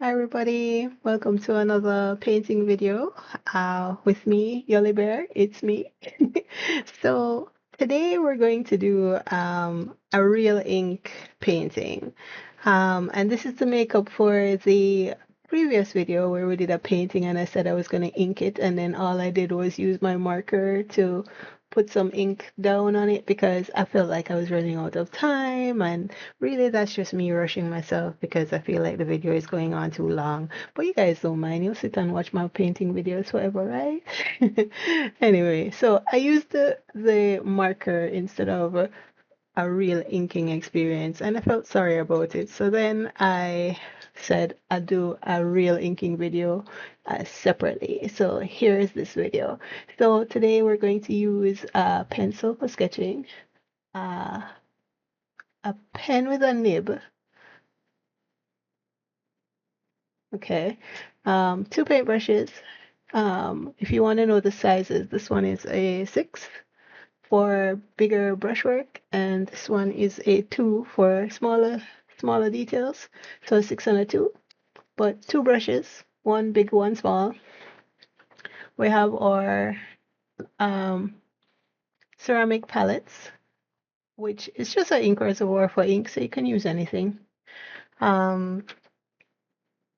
Hi everybody, welcome to another painting video with me, Yoli Bear. It's me. So today we're going to do a real ink painting. And this is to make up for the previous video where we did a painting and I said I was going to ink it, and then all I did was use my marker to put some ink down on it because I felt like I was running out of time, and really, that's just me rushing myself because I feel like the video is going on too long. But you guys don't mind. You'll sit and watch my painting videos forever, right? Anyway, so I used the marker instead of a real inking experience, and I felt sorry about it. So then I said I'd do a real inking video separately. So here is this video. So today we're going to use a pencil for sketching, uh, a pen with a nib. Okay. Two paintbrushes. If you want to know the sizes, this one is a 6 for bigger brushwork, and this one is a 2 for smaller details. So a 6 and a 2, but two brushes, one big, one small. We have our um, ceramic palettes, which is just an ink reservoir for ink, so you can use anything. Um,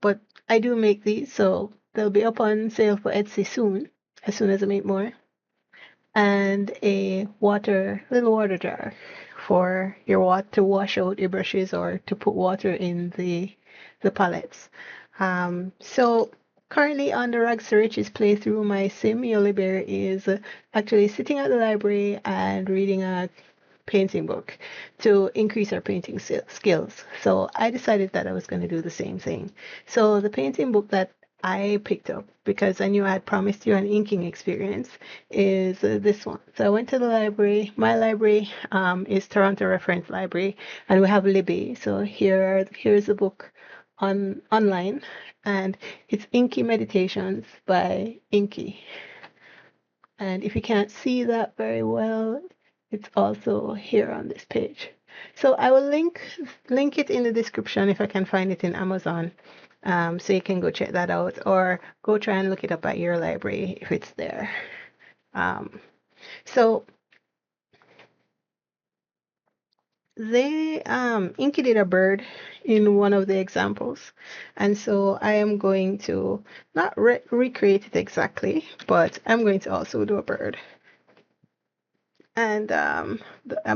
but I do make these, so they'll be up on sale for Etsy soon, as soon as I make more. And a little water jar for your water to wash out your brushes or to put water in the palettes. So currently on the Rags to Riches playthrough, my sim Yoli Bear is actually sitting at the library and reading a painting book to increase our painting skills. So I decided that I was going to do the same thing. So the painting book that I picked up, because I knew I had promised you an inking experience, is this one. So I went to the library. My library is Toronto Reference Library, and we have Libby. So here's the book online, and it's Inky Meditations by Inky. And if you can't see that very well, it's also here on this page. So I will link it in the description if I can find it in Amazon. So you can go check that out, or go try and look it up at your library if it's there. So they Inky did a bird in one of the examples, and so I am going to not recreate it exactly, but I'm going to also do a bird. And I'm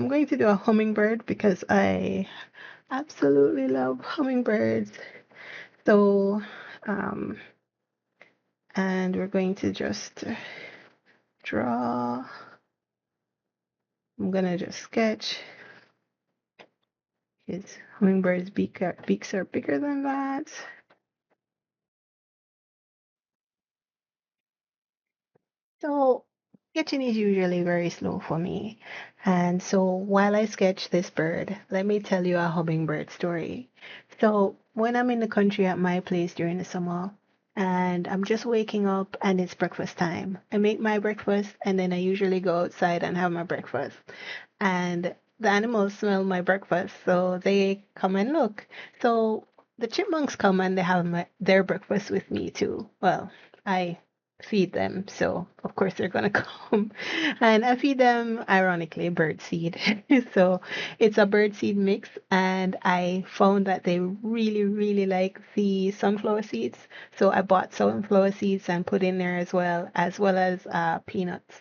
going to do a hummingbird because I absolutely love hummingbirds. So, um, and we're going to just draw. I'm gonna just sketch. His hummingbird's beaks are bigger than that. So sketching is usually very slow for me. And so while I sketch this bird, let me tell you a hummingbird story. So when I'm in the country at my place during the summer and I'm just waking up and it's breakfast time, I make my breakfast and then I usually go outside and have my breakfast. And the animals smell my breakfast, so they come and look. So the chipmunks come and they have their breakfast with me too. Well, I feed them, so of course they're gonna come. And I feed them, ironically, bird seed. So it's a bird seed mix, and I found that they really, really like the sunflower seeds. So I bought sunflower seeds and put in there as well as peanuts.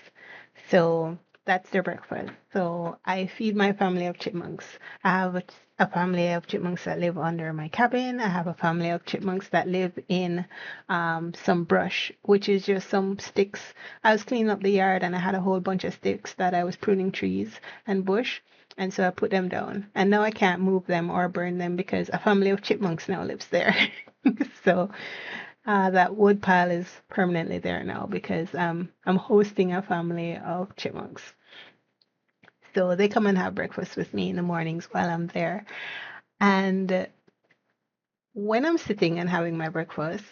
So that's their breakfast. So I feed my family of chipmunks. I have a family of chipmunks that live under my cabin. I have a family of chipmunks that live in some brush, which is just some sticks. I was cleaning up the yard and I had a whole bunch of sticks that I was pruning trees and bush. And so I put them down. And now I can't move them or burn them because a family of chipmunks now lives there. So that wood pile is permanently there now because I'm hosting a family of chipmunks. So they come and have breakfast with me in the mornings while I'm there. And when I'm sitting and having my breakfast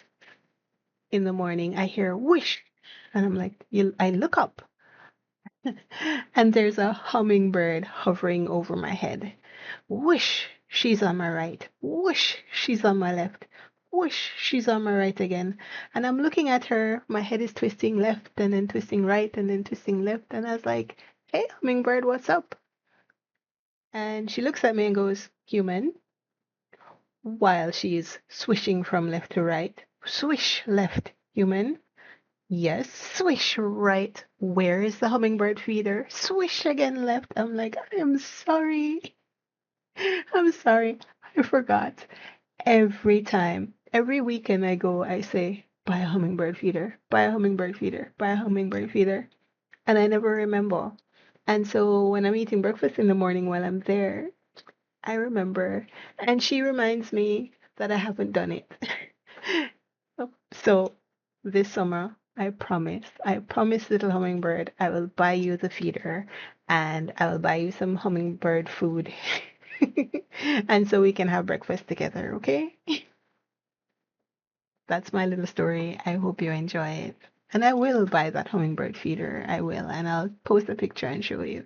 in the morning, I hear whoosh. And I'm like, I look up and there's a hummingbird hovering over my head. Whoosh, she's on my right. Whoosh, she's on my left. whoosh, she's on my right again. And I'm looking at her, my head is twisting left and then twisting right and then twisting left. And I was like, hey, hummingbird, what's up? And she looks at me and goes, human, while she's swishing from left to right. Swish left, human. Yes, swish right. Where is the hummingbird feeder? Swish again left. I'm like, I am sorry. I'm sorry. I forgot. Every time, every weekend I go, I say, buy a hummingbird feeder, buy a hummingbird feeder, buy a hummingbird feeder. And I never remember. And so when I'm eating breakfast in the morning while I'm there, I remember. And she reminds me that I haven't done it. So this summer, I promise, little hummingbird, I will buy you the feeder and I will buy you some hummingbird food. And so we can have breakfast together, okay? That's my little story. I hope you enjoy it. And I will buy that hummingbird feeder. I will. And I'll post a picture and show you.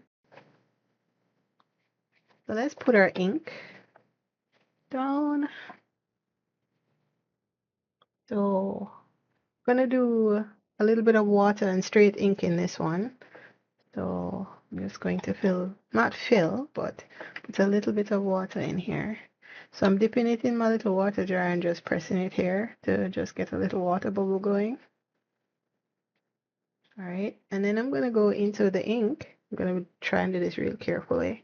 So let's put our ink down. So I'm gonna do a little bit of water and straight ink in this one. So I'm just going to not fill, but put a little bit of water in here. So I'm dipping it in my little water jar and just pressing it here to just get a little water bubble going. All right, and then I'm going to go into the ink. I'm going to try and do this real carefully.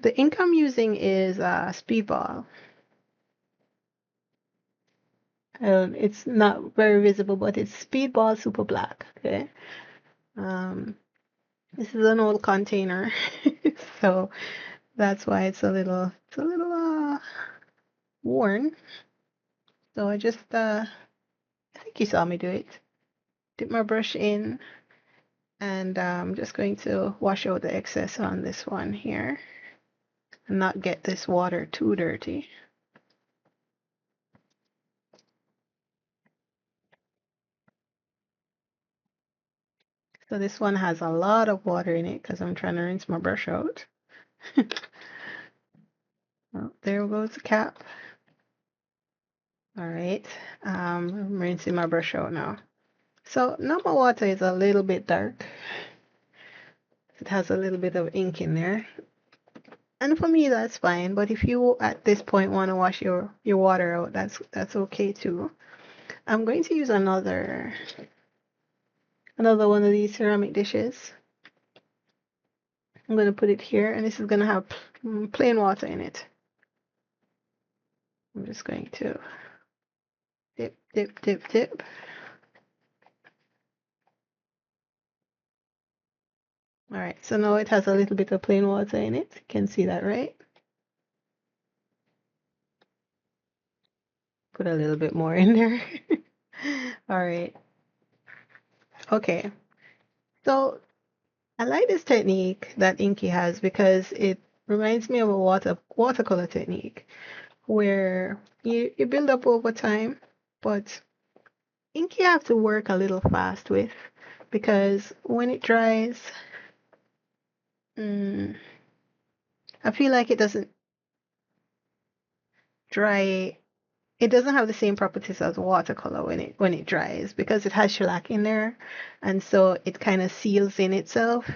The ink I'm using is Speedball. It's not very visible, but it's Speedball Super Black. Okay. This is an old container, so that's why it's a little worn. So I think you saw me do it. Dip my brush in, and I'm just going to wash out the excess on this one here and not get this water too dirty. So this one has a lot of water in it because I'm trying to rinse my brush out. Oh, there goes the cap. All right, I'm rinsing my brush out now. So now my water is a little bit dark. It has a little bit of ink in there. And for me, that's fine. But if you at this point want to wash your water out, that's okay too. I'm going to use another one of these ceramic dishes. I'm going to put it here, and this is going to have plain water in it. I'm just going to dip, dip, dip, dip. All right, so now it has a little bit of plain water in it. You can see that, right? Put a little bit more in there. All right. Okay. So I like this technique that Inky has because it reminds me of a watercolor technique where you build up over time, but ink you have to work a little fast with because when it dries, I feel like it doesn't dry. It doesn't have the same properties as watercolor when it dries because it has shellac in there, and so it kind of seals in itself.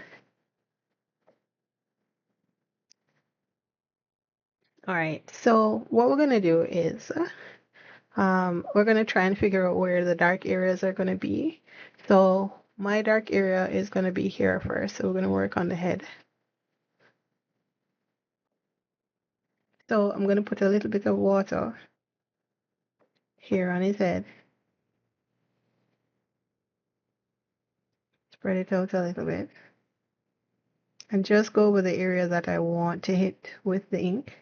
All right, so what we're gonna do is we're gonna try and figure out where the dark areas are gonna be. So my dark area is gonna be here first. So we're gonna work on the head. So I'm gonna put a little bit of water here on his head. Spread it out a little bit. And just go over the area that I want to hit with the ink.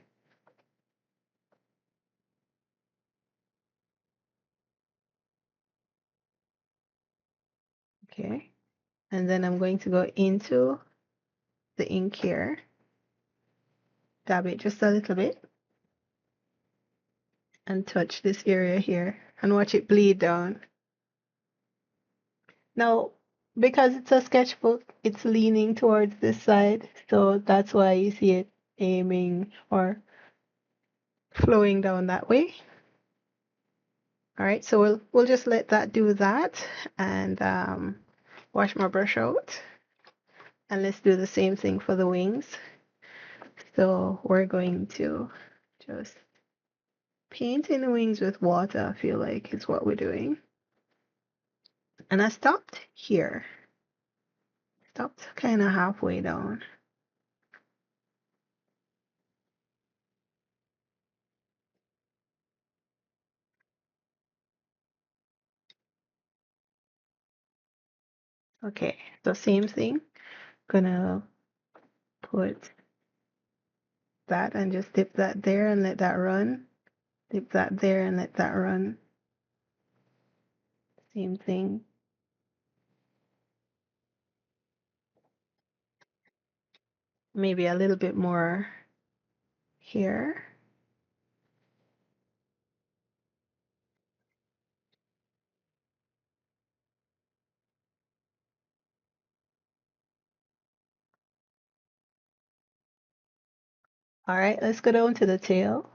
Okay. And then I'm going to go into the ink here. Dab it just a little bit. And touch this area here. And watch it bleed down. Now, because it's a sketchbook, it's leaning towards this side. So that's why you see it aiming or flowing down that way. All right, so we'll just let that do that and wash my brush out. And let's do the same thing for the wings. So we're going to just paint in the wings with water, I feel like is what we're doing. And I stopped here. Stopped kind of halfway down. Okay, so same thing. Gonna put that and just dip that there and let that run. Dip that there and let that run. Same thing. Maybe a little bit more here. All right, let's go down to the tail.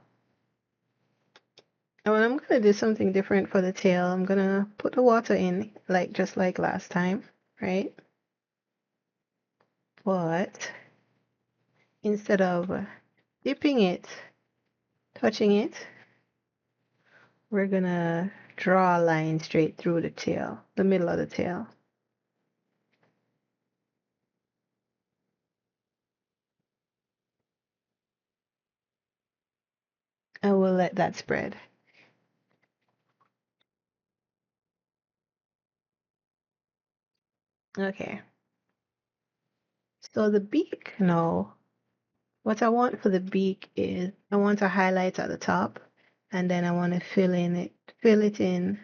And I'm gonna do something different for the tail. I'm gonna put the water in, like just like last time, right? But instead of dipping it, touching it, we're gonna draw a line straight through the tail, the middle of the tail. And we'll let that spread. Okay. So the beak now, what I want for the beak is I want a highlight at the top and then I want to fill it in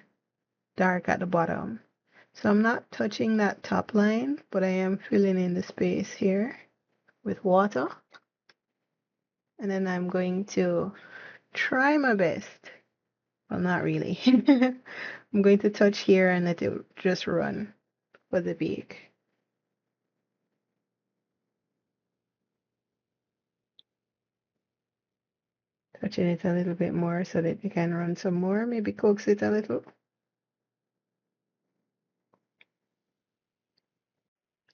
dark at the bottom. So I'm not touching that top line, but I am filling in the space here with water. And then I'm going to try my best. Well, not really. I'm going to touch here and let it just run for the beak. Touching it a little bit more so that it can run some more. Maybe coax it a little.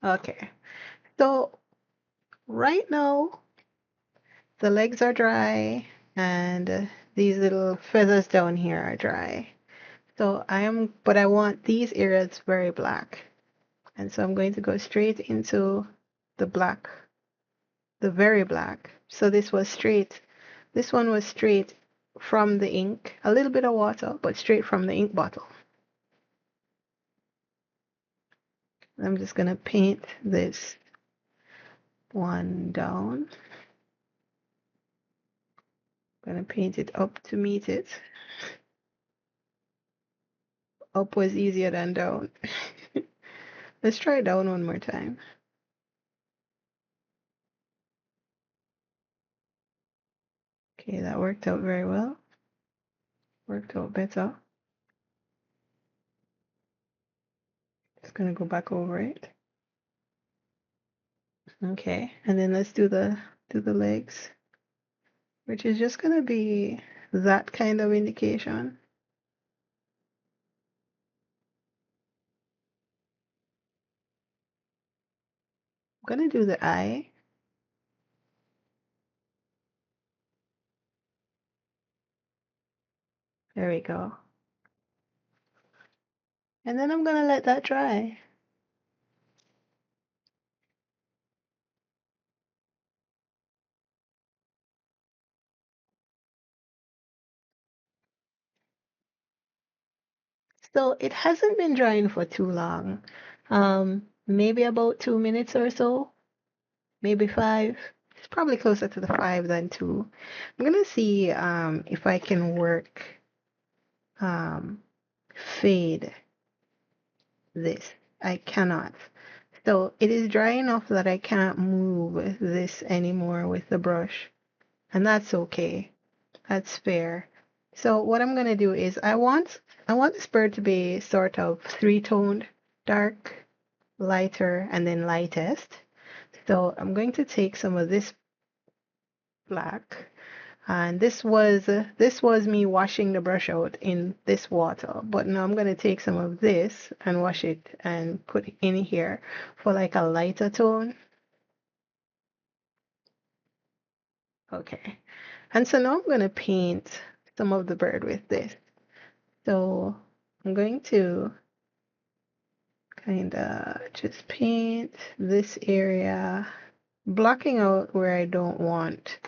Okay. So right now, the legs are dry and these little feathers down here are dry. So but I want these areas very black. And so I'm going to go straight into the black, the very black. So this one was straight from the ink, a little bit of water, but straight from the ink bottle. I'm just gonna paint this one down. I'm gonna paint it up to meet it. Up was easier than down. Let's try down one more time. Okay, that worked out very well. Worked out better. Just gonna go back over it. Okay, and then let's do the legs, which is just gonna be that kind of indication. I'm gonna do the eye. There we go. And then I'm gonna let that dry. So it hasn't been drying for too long. Maybe about 2 minutes or so, maybe 5. It's probably closer to the 5 than 2. I'm gonna see if I can work um, fade this. I cannot. So it is dry enough that I can't move this anymore with the brush. And that's okay. That's fair. So what I'm gonna do is I want this bird to be sort of three-toned, dark, lighter, and then lightest. So I'm going to take some of this black. And this was me washing the brush out in this water. But now I'm gonna take some of this and wash it and put it in here for like a lighter tone. Okay. And so now I'm gonna paint some of the bird with this. So I'm going to kind of just paint this area, blocking out where I don't want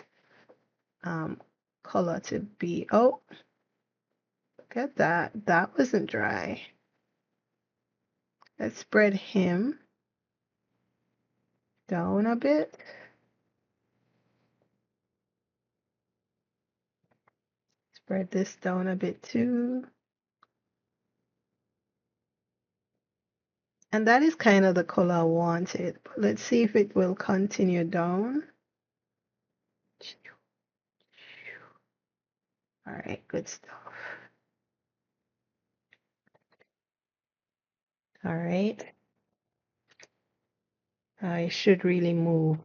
um, color to be. Oh, look at that. That wasn't dry. Let's spread him down a bit. Spread this down a bit too. And that is kind of the color I wanted. But let's see if it will continue down. All right, good stuff. All right. I should really move.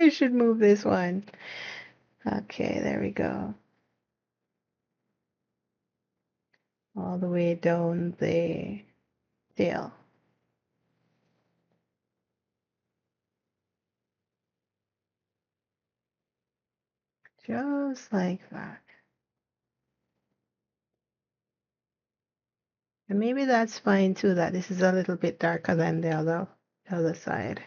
I should move this one. Okay, there we go. All the way down the tail. Just like that. And maybe that's fine too, that this is a little bit darker than the other side.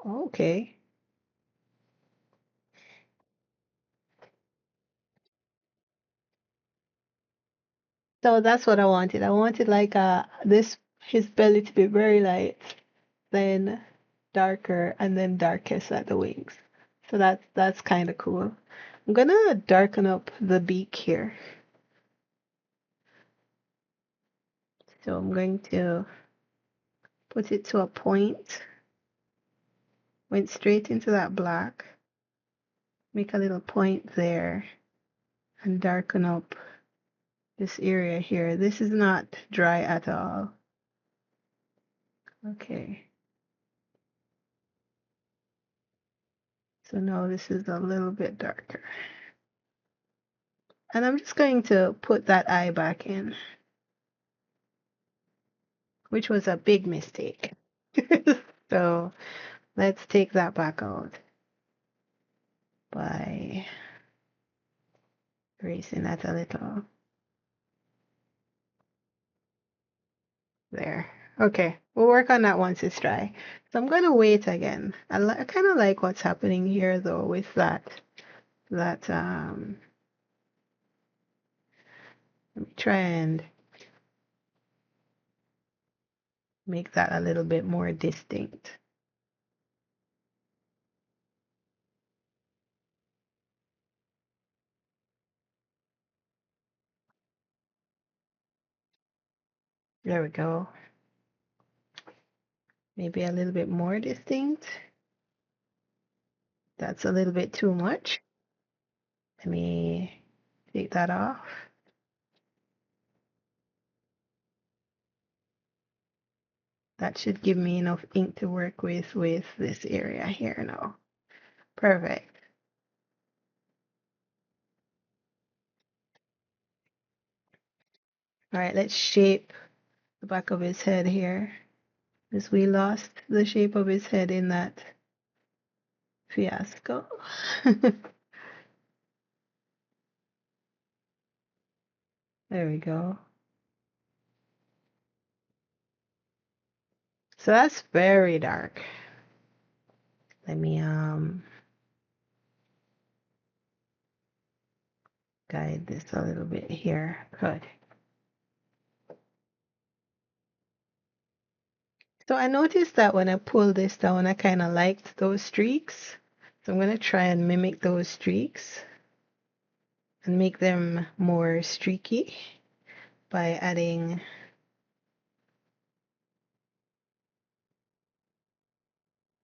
Okay. So that's what I wanted. I wanted like this his belly to be very light, then darker, and then darkest at the wings. So that's kind of cool. I'm gonna darken up the beak here. So I'm going to put it to a point. Went straight into that black. Make a little point there and darken up this area here. This is not dry at all. Okay. So now this is a little bit darker. And I'm just going to put that eye back in, which was a big mistake. So let's take that back out by erasing that a little. There. Okay, we'll work on that once it's dry. So I'm gonna wait again. I kind of like what's happening here though with that let me try and make that a little bit more distinct. There we go. Maybe a little bit more distinct. That's a little bit too much. Let me take that off. That should give me enough ink to work with this area here now. Perfect. All right, let's shape the back of his head here. Because we lost the shape of his head in that fiasco. There we go. So that's very dark. Let me guide this a little bit here. Good. So I noticed that when I pull this down, I kind of liked those streaks. So I'm going to try and mimic those streaks and make them more streaky by adding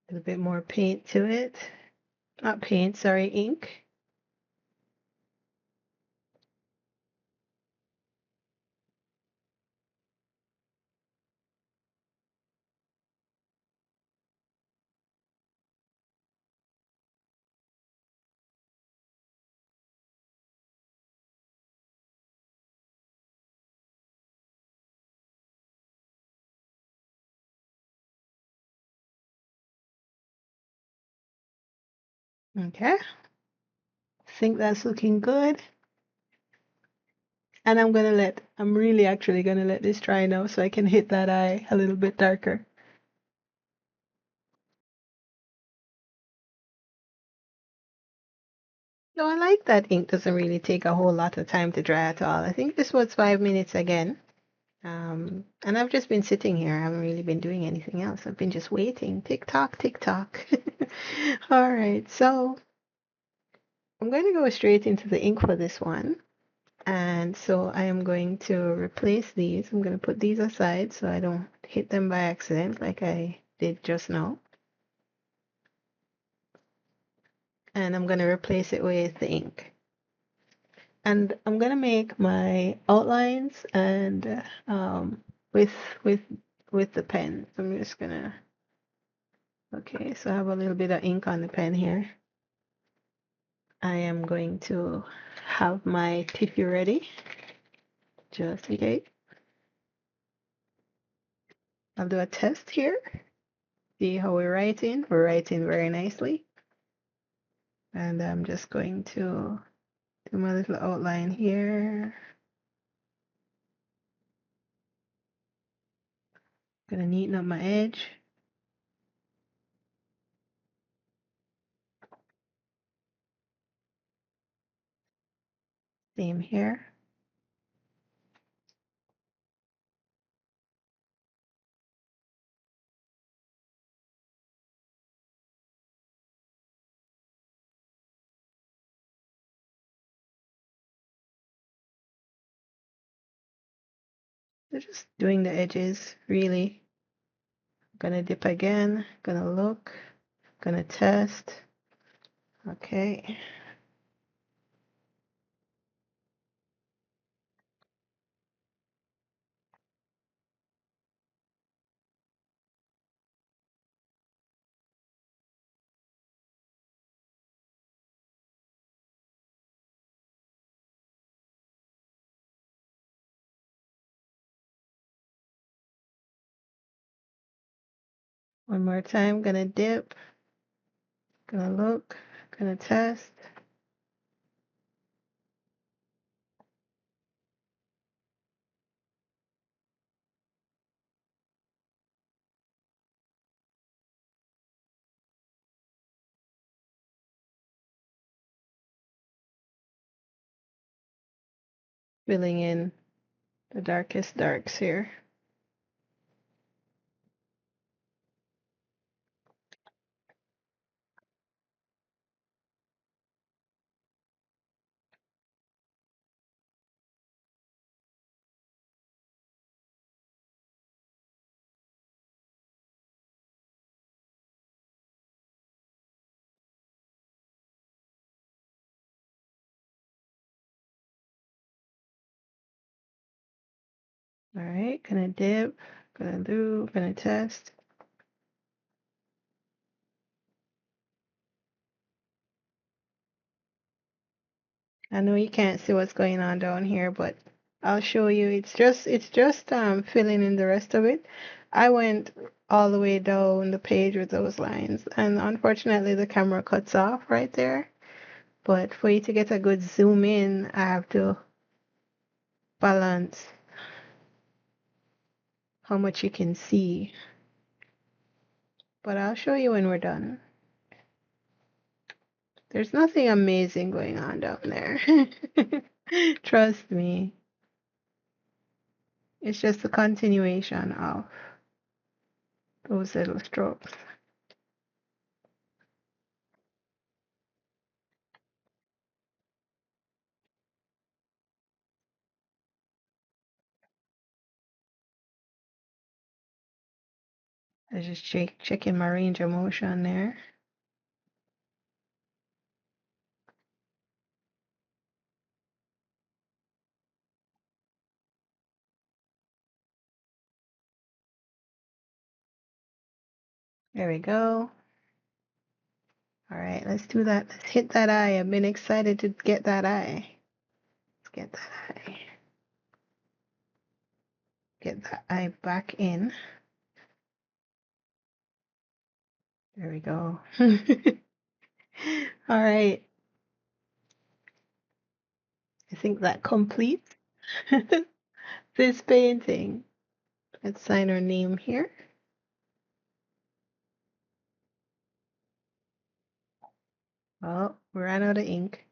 a little bit more paint to it. Not paint, sorry, ink. Okay, think that's looking good. And I'm really actually gonna let this dry now so I can hit that eye a little bit darker. No, I like that ink doesn't really take a whole lot of time to dry at all. I think this was 5 minutes again. And I've just been sitting here. I haven't really been doing anything else. I've been just waiting. Tick tock, tick tock. All right, so I'm going to go straight into the ink for this one. And so I am going to replace these. I'm going to put these aside so I don't hit them by accident like I did just now. And I'm going to replace it with the ink. And I'm going to make my outlines and with with with the pen. So I'm just going to, okay, so I have a little bit of ink on the pen here. I am going to have my tissue ready just in case. I'll do a test here. See how we're writing. We're writing very nicely. And I'm just going to do my little outline here. Gonna neaten up my edge. Same here. So just doing the edges, really. Gonna dip again, gonna look, gonna test. Okay. One more time, gonna dip, gonna look, gonna test. Filling in the darkest darks here. All right, gonna dip, gonna do, gonna test. I know you can't see what's going on down here, but I'll show you. It's just filling in the rest of it. I went all the way down the page with those lines, and unfortunately the camera cuts off right there. But for you to get a good zoom in, I have to balance how much you can see. But I'll show you when we're done. There's nothing amazing going on down there. Trust me. It's just a continuation of those little strokes. I just checking my range of motion there. There we go. All right, let's do that. Let's hit that eye. I've been excited to get that eye. Let's get that eye. Get that eye back in. There we go. All right. I think that completes this painting. Let's sign our name here. Oh, we ran out of ink.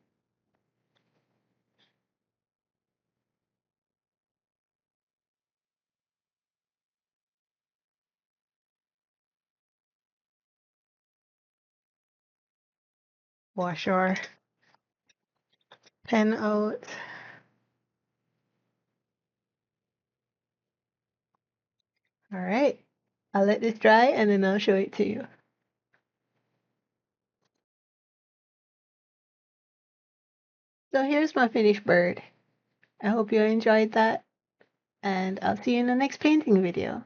Wash our pen out. All right. I'll let this dry and then I'll show it to you. So here's my finished bird. I hope you enjoyed that, and I'll see you in the next painting video.